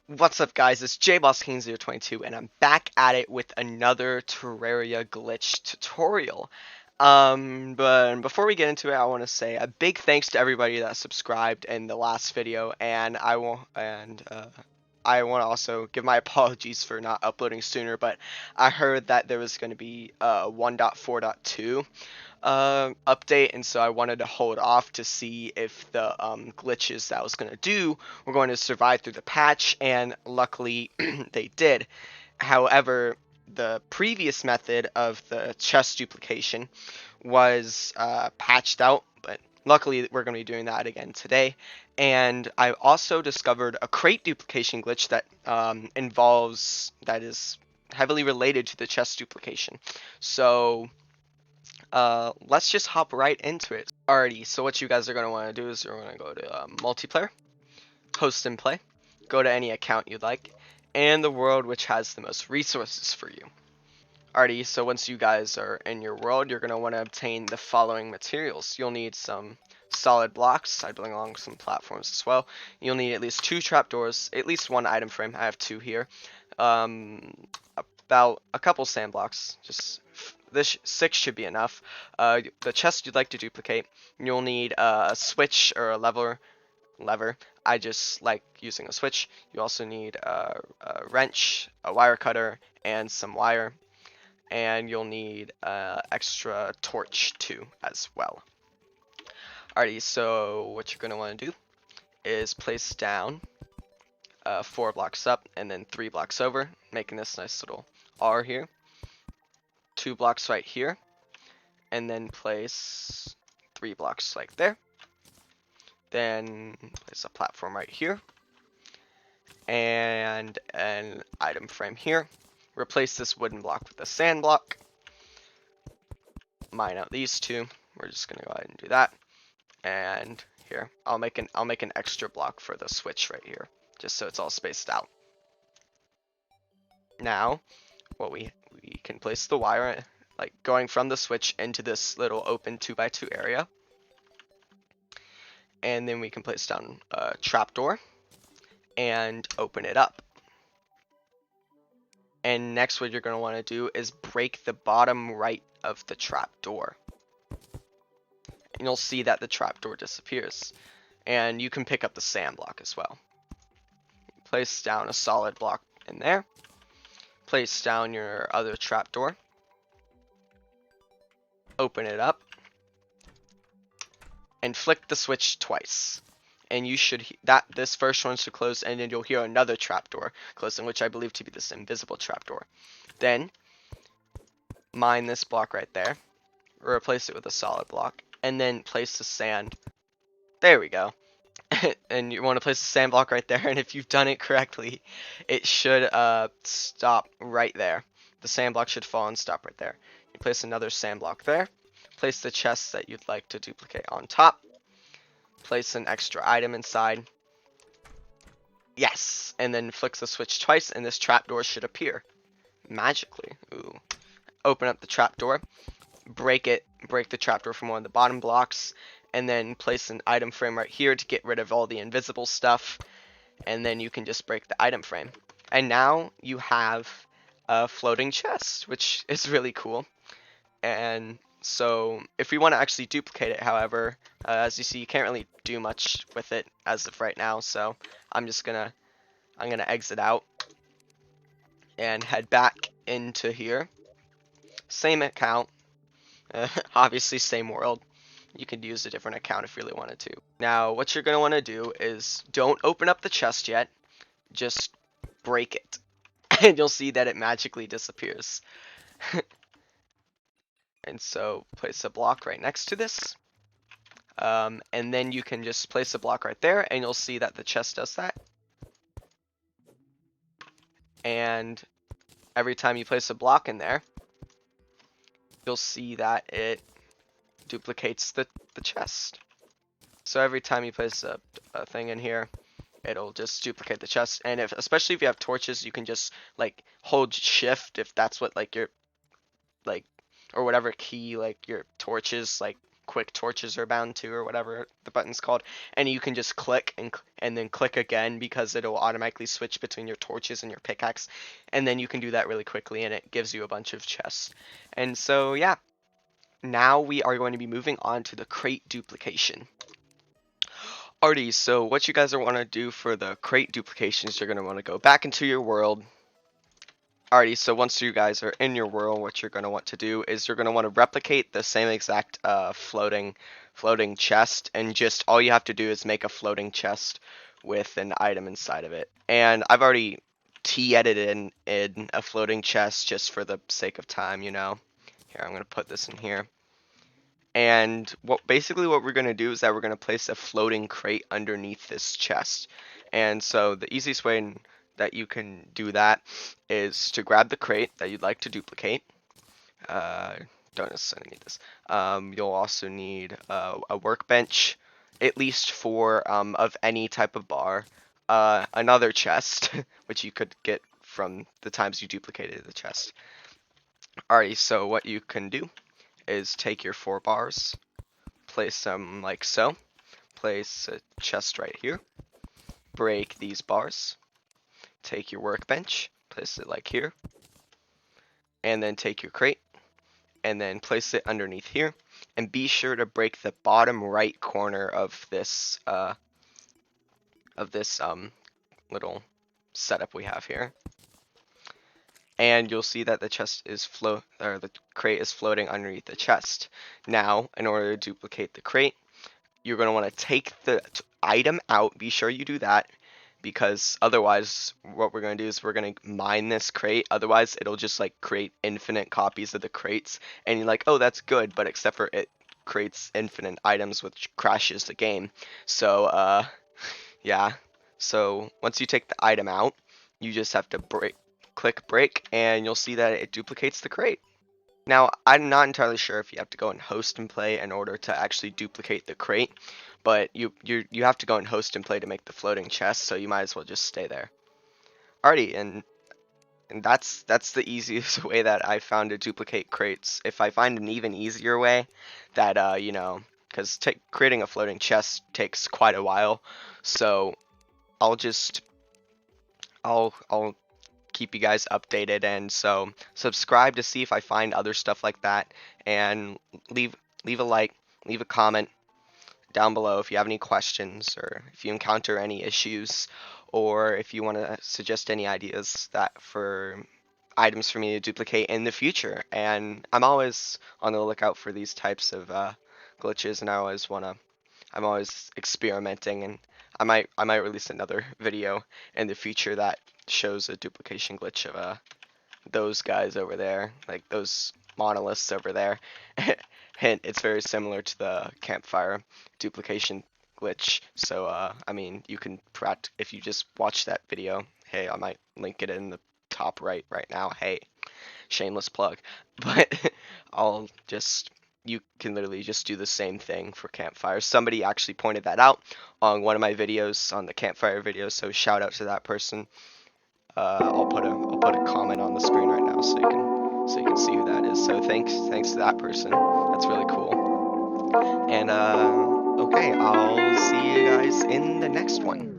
What's up, guys? It's JBossKing022 and I'm back at it with another Terraria glitch tutorial. But before we get into it, I want to say a big thanks to everybody that subscribed in the last video, and I want to also give my apologies for not uploading sooner, but I heard that there was going to be 1.4.2 update, and so I wanted to hold off to see if the glitches that I was going to do were going to survive through the patch, and luckily they did. However, the previous method of the chest duplication was patched out, but luckily we're going to be doing that again today. And I also discovered a crate duplication glitch that that is heavily related to the chest duplication. So let's just hop right into it. Alrighty, so what you guys are going to want to do is you're going to go to multiplayer, host and play, go to any account you'd like, and the world which has the most resources for you. Alrighty, so once you guys are in your world, you're going to want to obtain the following materials. You'll need some solid blocks. I bring along some platforms as well. You'll need at least 2 trapdoors, at least 1 item frame. I have 2 here. About a couple sand blocks. Just this 6 should be enough. The chest you'd like to duplicate, you'll need a switch or a lever. I just like using a switch. You also need a wrench, a wire cutter, and some wire. And you'll need extra torch too as well. Alrighty, so what you're going to want to do is place down 4 blocks up and then 3 blocks over, making this nice little R here. 2 blocks right here, and then place 3 blocks like there. Then place a platform right here, and an item frame here. Replace this wooden block with a sand block. Mine out these 2. We're just gonna go ahead and do that. And here, I'll make an extra block for the switch right here, just so it's all spaced out. Now, what we can place the wire, like going from the switch into this little open 2x2 area. And then we can place down a trapdoor and open it up. And next, what you're going to want to do is break the bottom right of the trapdoor. And you'll see that the trapdoor disappears. And you can pick up the sand block as well. Place down a solid block in there. Place down your other trapdoor. Open it up. And flick the switch twice. And you should this first one should close, and then you'll hear another trapdoor closing, which I believe to be this invisible trapdoor. Then mine this block right there, replace it with a solid block, and then place the sand. There we go. And you want to place the sand block right there, and if you've done it correctly, it should stop right there. The sand block should fall and stop right there. You place another sand block there. Place the chest that you'd like to duplicate on top. Place an extra item inside. Yes, and then flick the switch twice, and this trapdoor should appear magically. Ooh. Open up the trapdoor, break the trapdoor from one of the bottom blocks, and then place an item frame right here to get rid of all the invisible stuff, and then you can just break the item frame. And now you have a floating chest, which is really cool. And so if we want to actually duplicate it, however, as you see, you can't really do much with it as of right now, so I'm gonna exit out and head back into here. Same account, obviously same world. You could use a different account if you really wanted to. Now, what you're gonna want to do is don't open up the chest yet, just break it, and you'll see that it magically disappears. And so place a block right next to this. And then you can just place a block right there, and you'll see that the chest does that. And every time you place a block in there, you'll see that it duplicates the chest. So every time you place a thing in here, it'll just duplicate the chest. And especially if you have torches, you can just like hold shift if that's what like your or whatever key like your torches like quick torches are bound to, or whatever the button's called, and you can just click and then click again, because it'll automatically switch between your torches and your pickaxe, and then you can do that really quickly, and it gives you a bunch of chests. And so yeah, now we are going to be moving on to the crate duplication. Alrighty, so what you guys want to do for the crate duplications, you're going to want to go back into your world. Alrighty, so once you guys are in your world, what you're going to want to do is you're going to want to replicate the same exact floating chest, and just all you have to do is make a floating chest with an item inside of it. And I've already edited in a floating chest just for the sake of time, you know. Here, I'm going to put this in here. And basically what we're going to do is that we're going to place a floating crate underneath this chest. And so the easiest way that you can do that is to grab the crate that you'd like to duplicate. Don't necessarily need this. You'll also need a workbench, at least 4 of any type of bar, another chest, which you could get from the times you duplicated the chest. Alright, so what you can do is take your 4 bars, place them like so, place a chest right here, break these bars, take your workbench, place it like here, and then take your crate, and then place it underneath here, and be sure to break the bottom right corner of this little setup we have here. And you'll see that the the crate is floating underneath the chest. Now, in order to duplicate the crate, you're going to want to take the item out. Be sure you do that, because otherwise what we're going to do is we're going to mine this crate. Otherwise it'll just like create infinite copies of the crates, and you're like, oh, that's good, but except for it creates infinite items, which crashes the game. So yeah, so once you take the item out, you just have to click break, and you'll see that it duplicates the crate. Now, I'm not entirely sure if you have to go and host and play in order to actually duplicate the crate, but you have to go and host and play to make the floating chest, so you might as well just stay there. Alrighty, and that's the easiest way that I found to duplicate crates. If I find an even easier way, that you know, because creating a floating chest takes quite a while, so I'll keep you guys updated, and so subscribe to see if I find other stuff like that, and leave a like, leave a comment down below if you have any questions, or if you encounter any issues, or if you want to suggest any ideas for items for me to duplicate in the future. And I'm always on the lookout for these types of glitches, and I'm always experimenting, and I might release another video in the future that shows a duplication glitch of those guys over there, like those monoliths over there. Hint, it's very similar to the campfire duplication glitch. So I mean, you can if you just watch that video. Hey, I might link it in the top right now. Hey, shameless plug. But you can literally just do the same thing for campfire. Somebody actually pointed that out on one of my videos, on the campfire video, so shout out to that person. I'll put a comment on the screen right now so you can see who that is. So thanks to that person. That's really cool. And okay, I'll see you guys in the next one.